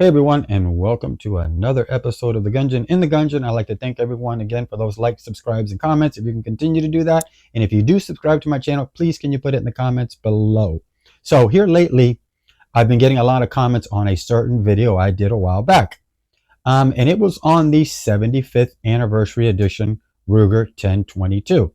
Hey everyone, and welcome to another episode of The Gungeon. In The Gungeon, I'd like to thank everyone again for those likes, subscribes, and comments. If you can continue to do that, and if you do subscribe to my channel, please can you put it in the comments below. So here lately, I've been getting a lot of comments on a certain video I did a while back. And it was on the 75th anniversary edition Ruger 1022.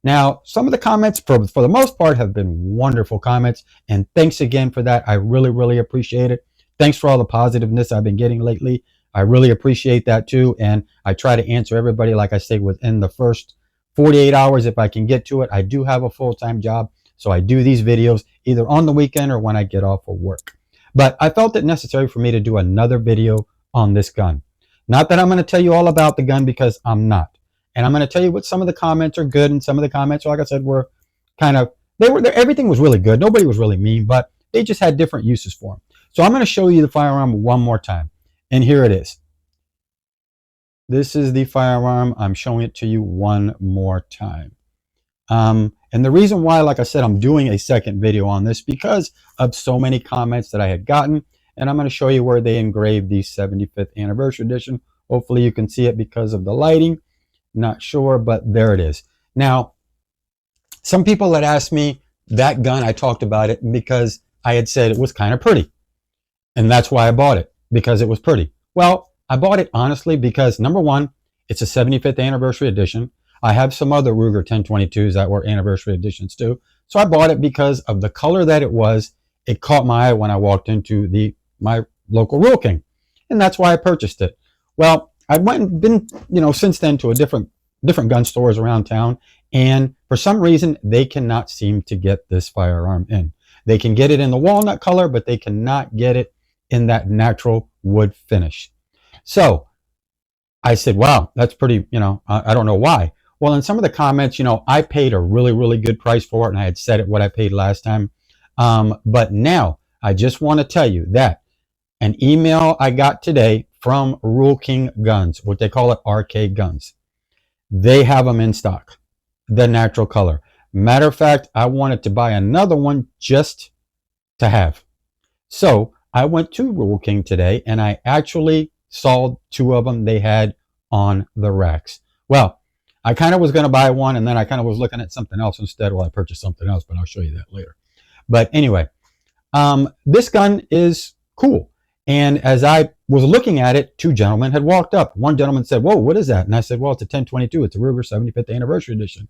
Now, some of the comments, for the most part, have been wonderful comments, and thanks again for that. I really appreciate it. Thanks for all the positiveness I've been getting lately. I really appreciate that too, and I try to answer everybody, like I say, within the first 48 hours if I can get to it. I do have a full-time job, so I do these videos either on the weekend or when I get off of work. But I felt it necessary for me to do another video on this gun. Not that I'm going to tell you all about the gun, because I'm not. And I'm going to tell you what some of the comments are good, and some of the comments, like I said, were kind of, everything was really good. Nobody was really mean, but they just had different uses for them. So I'm going to show you the firearm one more time. And here it is. This is the firearm. I'm showing it to you one more time. And the reason why, like I said, I'm doing a second video on this because of so many comments that I had gotten. And I'm going to show you where they engraved the 75th anniversary edition. Hopefully you can see it because of the lighting. Not sure, but there it is. Now, some people had asked me that gun, I talked about it because I had said it was kind of pretty. And that's why I bought it, because it was pretty. Well, I bought it honestly because, number one, it's a 75th anniversary edition. I have some other Ruger 1022s that were anniversary editions too. So I bought it because of the color that it was. It caught my eye when I walked into my local Rural King. And that's why I purchased it. Well, I went and been, since then to a different gun stores around town. And for some reason, they cannot seem to get this firearm in. They can get it in the walnut color, but they cannot get it in that natural wood finish. So I said, wow, that's pretty, I don't know why. Well, in some of the comments, I paid a really good price for it, and I had said it what I paid last time. But now I just want to tell you that an email I got today from Rural King Guns, what they call it, RK Guns. They have them in stock, the natural color. Matter of fact, I wanted to buy another one just to have. So I went to Rural King today, and I actually saw two of them they had on the racks. Well, I kind of was going to buy one, and then I kind of was looking at something else instead. Well, I purchased something else, but I'll show you that later. But anyway, this gun is cool. And as I was looking at it, two gentlemen had walked up. One gentleman said, whoa, what is that? And I said, well, it's a 1022. It's a Ruger 75th anniversary edition.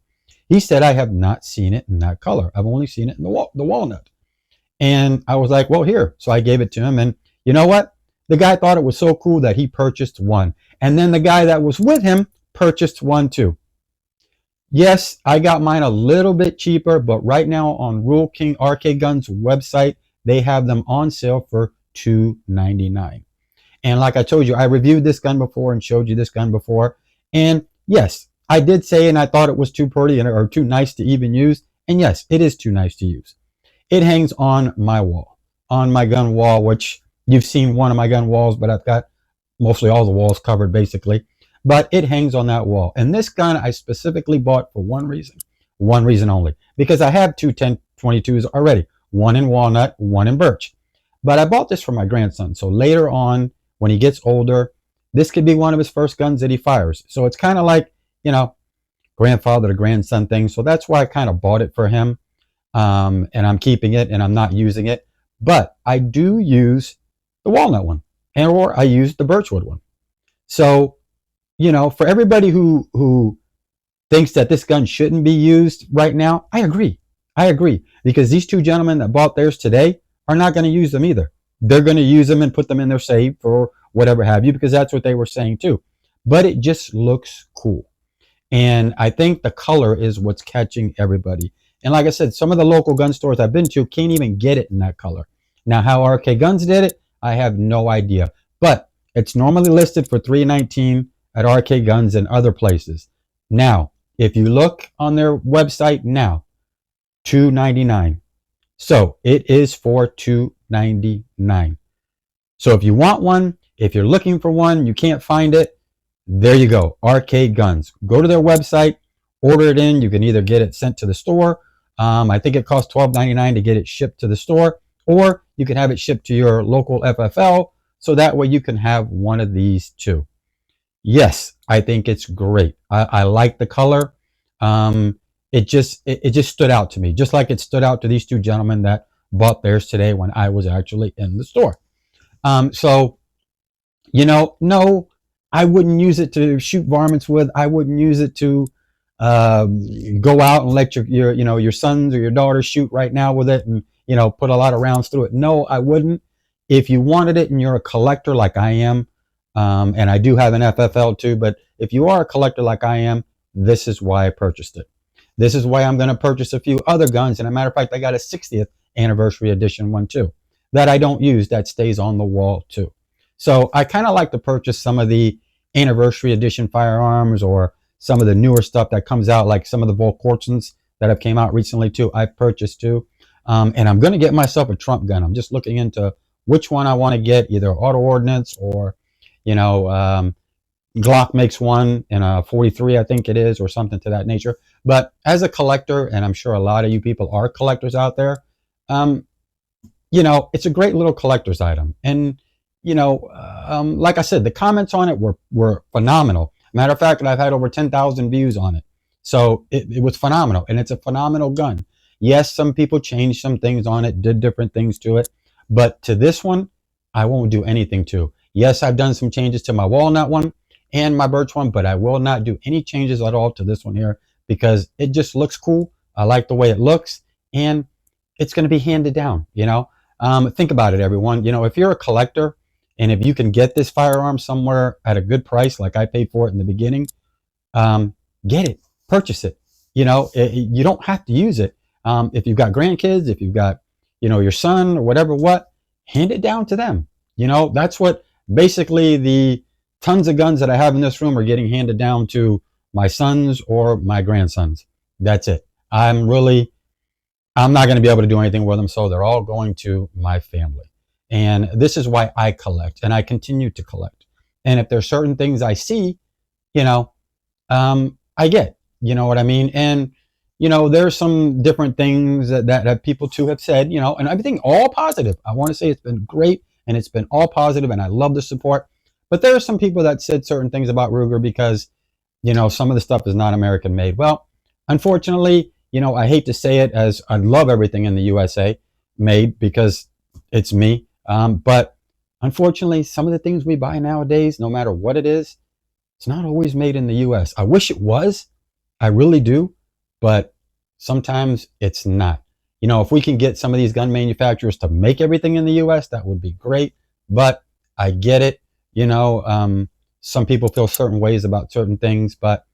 He said, I have not seen it in that color. I've only seen it in the walnut. And I was like, well, here. So I gave it to him. And you know what? The guy thought it was so cool that he purchased one. And then the guy that was with him purchased one too. Yes, I got mine a little bit cheaper, but right now on Rural King RK Guns website, they have them on sale for $2.99. And like I told you, I reviewed this gun before and showed you this gun before. And yes, I did say, and I thought it was too pretty or too nice to even use. And yes, it is too nice to use. It hangs on my wall, on my gun wall, which you've seen one of my gun walls, but I've got mostly all the walls covered basically. But it hangs on that wall. And this gun I specifically bought for one reason only, because I have two 1022s already, one in walnut, one in birch. But I bought this for my grandson. So later on, when he gets older, this could be one of his first guns that he fires. So it's kind of like, grandfather to grandson thing. So that's why I kind of bought it for him. And I'm keeping it and I'm not using it. But I do use the walnut one, or I use the birchwood one. So, for everybody who thinks that this gun shouldn't be used right now, I agree. Because these two gentlemen that bought theirs today are not going to use them either. They're going to use them and put them in their safe or whatever have you, because that's what they were saying too. But it just looks cool. And I think the color is what's catching everybody. And like I said, some of the local gun stores I've been to can't even get it in that color. Now, how RK Guns did it, I have no idea. But it's normally listed for $3.19 at RK Guns and other places. Now, if you look on their website now, $2.99. So it is for $2.99. So if you want one, if you're looking for one, you can't find it, there you go, RK Guns. Go to their website, order it in. You can either get it sent to the store. I think it costs $12.99 to get it shipped to the store, or you can have it shipped to your local FFL so that way you can have one of these too. Yes, I think it's great. I like the color. It just stood out to me, just like it stood out to these two gentlemen that bought theirs today when I was actually in the store. So no, I wouldn't use it to shoot varmints with. I wouldn't use it to go out and let your sons or your daughters shoot right now with it, and put a lot of rounds through it. No, I wouldn't. If you wanted it and you're a collector like I am, and I do have an FFL too, but if you are a collector like I am, this is why I purchased it. This is why I'm going to purchase a few other guns. And a matter of fact, I got a 60th anniversary edition one too that I don't use, that stays on the wall too. So I kind of like to purchase some of the anniversary edition firearms, or some of the newer stuff that comes out, like some of the Volquartsens that have came out recently too. I've purchased too. And I'm going to get myself a Trump gun. I'm just looking into which one I want to get, either auto ordnance or, Glock makes one in a 43, I think it is, or something to that nature. But as a collector, and I'm sure a lot of you people are collectors out there, it's a great little collector's item. And, like I said, the comments on it were phenomenal. Matter of fact, I've had over 10,000 views on it. So it was phenomenal, and it's a phenomenal gun. Yes, some people changed some things on it, did different things to it, but to this one, I won't do anything to. Yes, I've done some changes to my walnut one and my birch one, but I will not do any changes at all to this one here, because it just looks cool. I like the way it looks, and it's going to be handed down. Think about it, everyone. If you're a collector, and if you can get this firearm somewhere at a good price, like I paid for it in the beginning, get it, purchase it. You don't have to use it. If you've got grandkids, if you've got, your son or whatever, hand it down to them. That's what basically the tons of guns that I have in this room are getting handed down to my sons or my grandsons. That's it. I'm not going to be able to do anything with them, so they're all going to my family. And this is why I collect, and I continue to collect. And if there's certain things I see, I get, you know what I mean? And, there's some different things that people too have said, and everything all positive. I want to say it's been great, and it's been all positive, and I love the support. But there are some people that said certain things about Ruger because, some of the stuff is not American made. Well, unfortunately, I hate to say it, as I love everything in the USA made because it's me. But unfortunately, some of the things we buy nowadays, no matter what it is, it's not always made in the US. I wish it was. I really do. But sometimes it's not. If we can get some of these gun manufacturers to make everything in the US, that would be great. But I get it. Some people feel certain ways about certain things. But,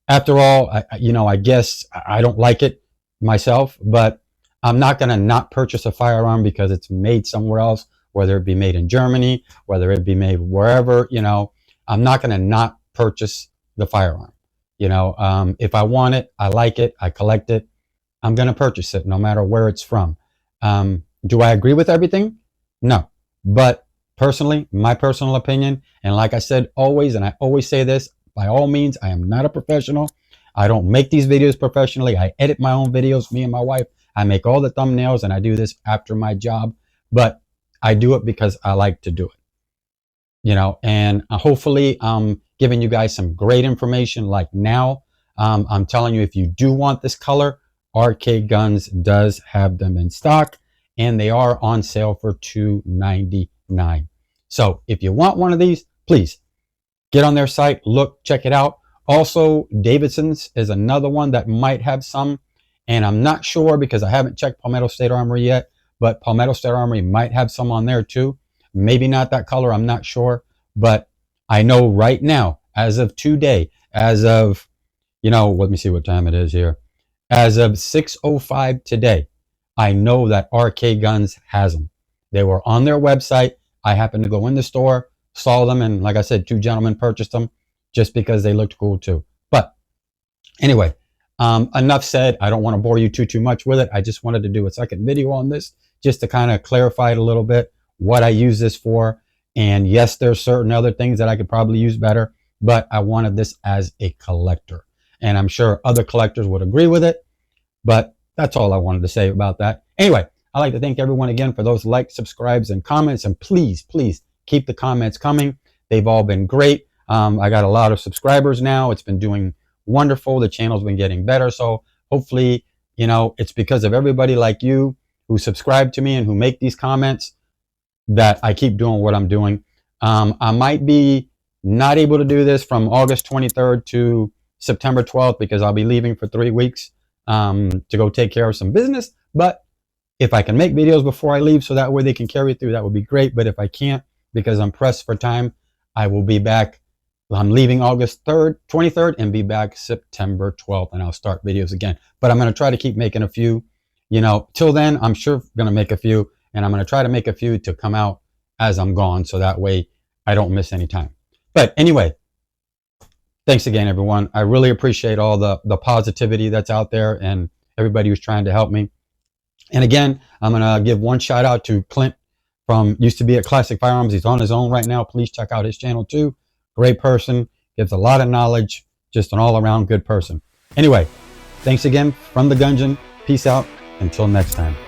after all, I guess I don't like it myself. But I'm not going to not purchase a firearm because it's made somewhere else, whether it be made in Germany, whether it be made wherever. I'm not going to not purchase the firearm. If I want it, I like it, I collect it, I'm going to purchase it no matter where it's from. Do I agree with everything? No. But personally, my personal opinion, and like I said always, and I always say this, by all means, I am not a professional. I don't make these videos professionally. I edit my own videos, me and my wife. I make all the thumbnails, and I do this after my job. But I do it because I like to do it. And hopefully I'm giving you guys some great information like now. I'm telling you, if you do want this color, RK Guns does have them in stock, and they are on sale for $2.99. So if you want one of these, please get on their site, look, check it out. Also, Davidson's is another one that might have some, and I'm not sure because I haven't checked Palmetto State Armory yet, but Palmetto State Armory might have some on there too. Maybe not that color, I'm not sure, but I know right now, as of today, as of, let me see what time it is here. As of 6:05 today, I know that RK Guns has them. They were on their website. I happened to go in the store, saw them, and like I said, two gentlemen purchased them just because they looked cool too. But anyway, enough said. I don't want to bore you too much with it. I just wanted to do a second video on this just to kind of clarify it a little bit, what I use this for. And yes, there's certain other things that I could probably use better, but I wanted this as a collector. And I'm sure other collectors would agree with it, but that's all I wanted to say about that. Anyway, I like to thank everyone again for those likes, subscribes, and comments. And please keep the comments coming. They've all been great. I got a lot of subscribers now. It's been doing wonderful. The channel's been getting better. So hopefully, it's because of everybody like you who subscribe to me and who make these comments that I keep doing what I'm doing. I might be not able to do this from August 23rd to September 12th because I'll be leaving for 3 weeks to go take care of some business. But if I can make videos before I leave so that way they can carry through, that would be great. But if I can't because I'm pressed for time, I will be back. I'm leaving August 23rd and be back September 12th, and I'll start videos again. But I'm going to try to keep making a few. Till then, I'm sure going to make a few, and I'm going to try to make a few to come out as I'm gone so that way I don't miss any time. But anyway, thanks again, everyone. I really appreciate all the positivity that's out there and everybody who's trying to help me. And again, I'm going to give one shout out to Clint from used to be at Classic Firearms. He's on his own right now. Please check out his channel too. Great person, gives a lot of knowledge, just an all-around good person. Anyway, thanks again from the Gungeon. Peace out. Until next time.